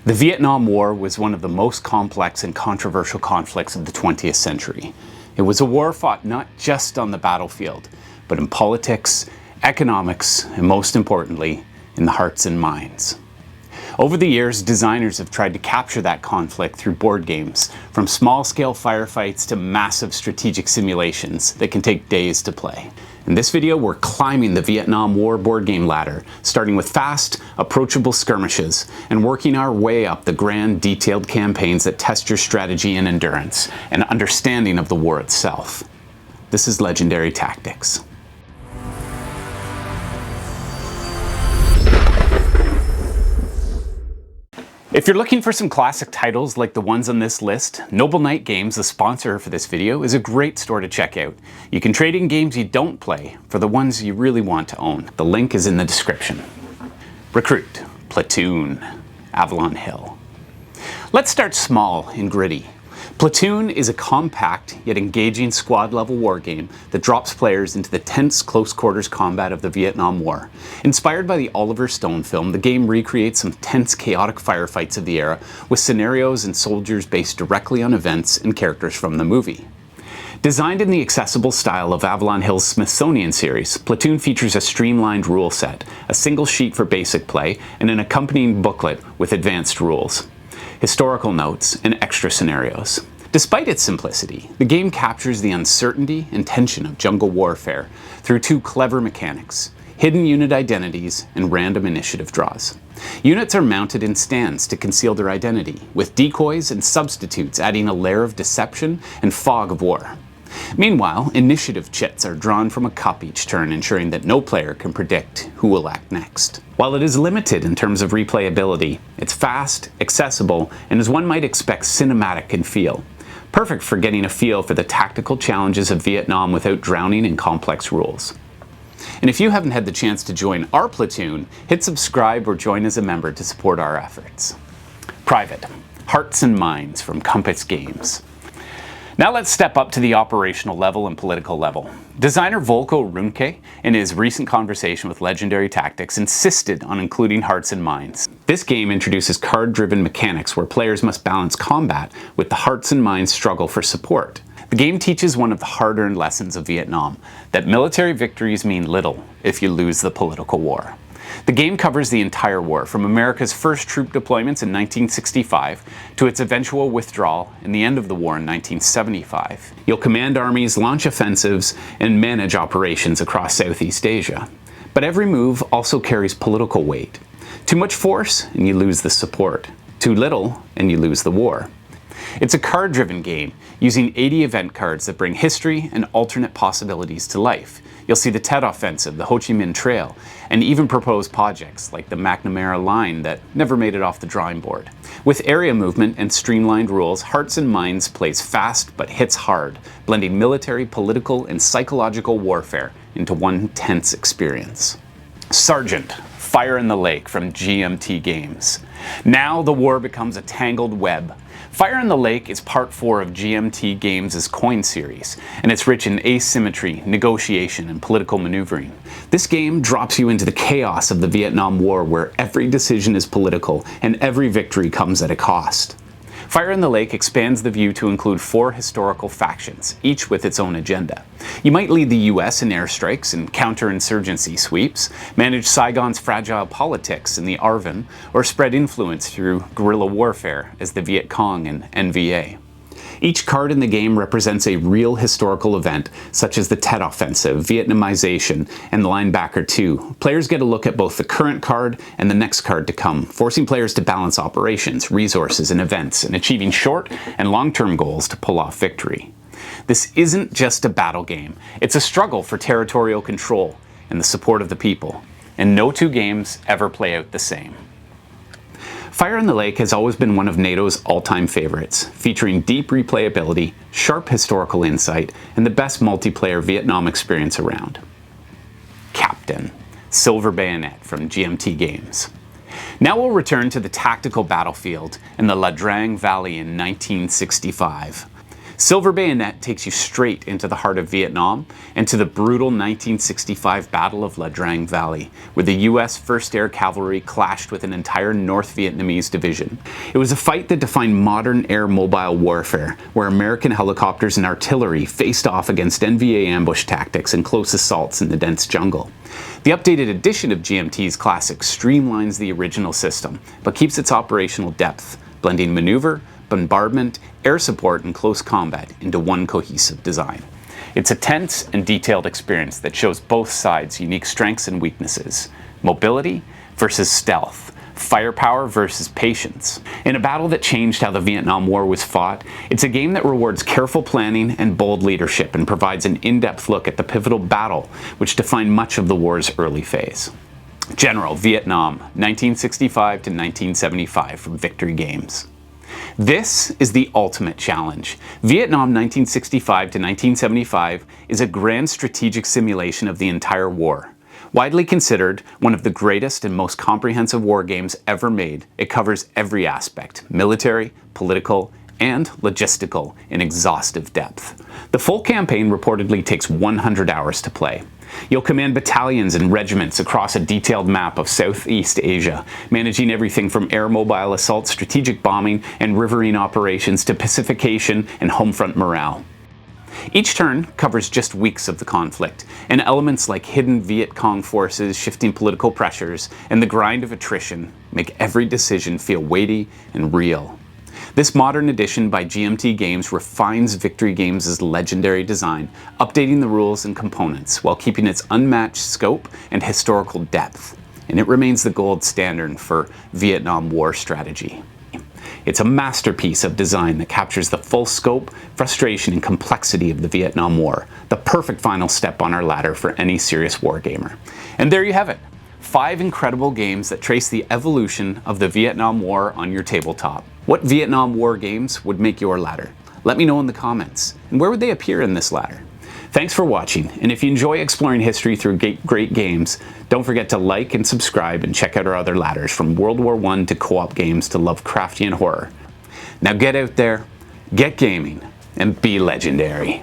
The Vietnam War was one of the most complex and controversial conflicts of the 20th century. It was a war fought not just on the battlefield, but in politics, economics, and most importantly, in the hearts and minds. Over the years, designers have tried to capture that conflict through board games, from small-scale firefights to massive strategic simulations that can take days to play. In this video, we're climbing the Vietnam War board game ladder, starting with fast, approachable skirmishes, and working our way up the grand, detailed campaigns that test your strategy and endurance, and understanding of the war itself. This is Legendary Tactics. If you're looking for some classic titles like the ones on this list, Noble Knight Games, the sponsor for this video, is a great store to check out. You can trade in games you don't play for the ones you really want to own. The link is in the description. Recruit, Platoon, Avalon Hill. Let's start small and gritty. Platoon is a compact yet engaging squad-level wargame that drops players into the tense close-quarters combat of the Vietnam War. Inspired by the Oliver Stone film, the game recreates some tense, chaotic firefights of the era with scenarios and soldiers based directly on events and characters from the movie. Designed in the accessible style of Avalon Hill's Smithsonian series, Platoon features a streamlined rule set, a single sheet for basic play, and an accompanying booklet with advanced rules, historical notes, and extra scenarios. Despite its simplicity, the game captures the uncertainty and tension of jungle warfare through two clever mechanics: hidden unit identities and random initiative draws. Units are mounted in stands to conceal their identity, with decoys and substitutes adding a layer of deception and fog of war. Meanwhile, initiative chits are drawn from a cup each turn, ensuring that no player can predict who will act next. While it is limited in terms of replayability, it's fast, accessible, and as one might expect, cinematic in feel. Perfect for getting a feel for the tactical challenges of Vietnam without drowning in complex rules. And if you haven't had the chance to join our Platoon, hit subscribe or join as a member to support our efforts. Private, Hearts and Minds from Compass Games. Now let's step up to the operational level and political level. Designer Volko Ruhnke, in his recent conversation with Legendary Tactics, insisted on including Hearts and Minds. This game introduces card-driven mechanics where players must balance combat with the hearts and minds struggle for support. The game teaches one of the hard-earned lessons of Vietnam, that military victories mean little if you lose the political war. The game covers the entire war, from America's first troop deployments in 1965 to its eventual withdrawal and the end of the war in 1975. You'll command armies, launch offensives, and manage operations across Southeast Asia. But every move also carries political weight. Too much force, and you lose the support. Too little, and you lose the war. It's a card-driven game, using 80 event cards that bring history and alternate possibilities to life. You'll see the Tet Offensive, the Ho Chi Minh Trail, and even proposed projects like the McNamara Line that never made it off the drawing board. With area movement and streamlined rules, Hearts and Minds plays fast but hits hard, blending military, political, and psychological warfare into one tense experience. Sergeant, Fire in the Lake from GMT Games. Now the war becomes a tangled web. Fire in the Lake is part 4 of GMT Games' Coin series, and it's rich in asymmetry, negotiation, and political maneuvering. This game drops you into the chaos of the Vietnam War, where every decision is political and every victory comes at a cost. Fire in the Lake expands the view to include 4 historical factions, each with its own agenda. You might lead the US in airstrikes and counterinsurgency sweeps, manage Saigon's fragile politics in the ARVN, or spread influence through guerrilla warfare as the Viet Cong and NVA. Each card in the game represents a real historical event, such as the Tet Offensive, Vietnamization, and the Linebacker II. Players get a look at both the current card and the next card to come, forcing players to balance operations, resources, and events, and achieving short and long-term goals to pull off victory. This isn't just a battle game. It's a struggle for territorial control and the support of the people. And no two games ever play out the same. Fire in the Lake has always been one of NATO's all-time favorites, featuring deep replayability, sharp historical insight, and the best multiplayer Vietnam experience around. Captain, Silver Bayonet from GMT Games. Now we'll return to the tactical battlefield in the Ia Drang Valley in 1965. Silver Bayonet takes you straight into the heart of Vietnam and to the brutal 1965 Battle of Ia Drang Valley, where the US 1st Air Cavalry clashed with an entire North Vietnamese division. It was a fight that defined modern air mobile warfare, where American helicopters and artillery faced off against NVA ambush tactics and close assaults in the dense jungle. The updated edition of GMT's Classic streamlines the original system, but keeps its operational depth, blending maneuver, bombardment, air support, and close combat into one cohesive design. It's a tense and detailed experience that shows both sides' unique strengths and weaknesses. Mobility versus stealth. Firepower versus patience. In a battle that changed how the Vietnam War was fought, it's a game that rewards careful planning and bold leadership and provides an in-depth look at the pivotal battle which defined much of the war's early phase. General Vietnam, 1965 to 1975 from Victory Games. This is the ultimate challenge. Vietnam 1965 to 1975 is a grand strategic simulation of the entire war. Widely considered one of the greatest and most comprehensive war games ever made, it covers every aspect, military, political, and logistical in exhaustive depth. The full campaign reportedly takes 100 hours to play. You'll command battalions and regiments across a detailed map of Southeast Asia, managing everything from air mobile assault, strategic bombing, and riverine operations to pacification and homefront morale. Each turn covers just weeks of the conflict, and elements like hidden Viet Cong forces, shifting political pressures, and the grind of attrition make every decision feel weighty and real. This modern edition by GMT Games refines Victory Games' legendary design, updating the rules and components while keeping its unmatched scope and historical depth, and it remains the gold standard for Vietnam War strategy. It's a masterpiece of design that captures the full scope, frustration, and complexity of the Vietnam War, the perfect final step on our ladder for any serious wargamer. And there you have it, 5 incredible games that trace the evolution of the Vietnam War on your tabletop. What Vietnam War games would make your ladder? Let me know in the comments. And where would they appear in this ladder? Thanks for watching, and if you enjoy exploring history through great games, don't forget to like and subscribe and check out our other ladders, from World War I to co-op games to Lovecraftian horror. Now get out there, get gaming, and be legendary.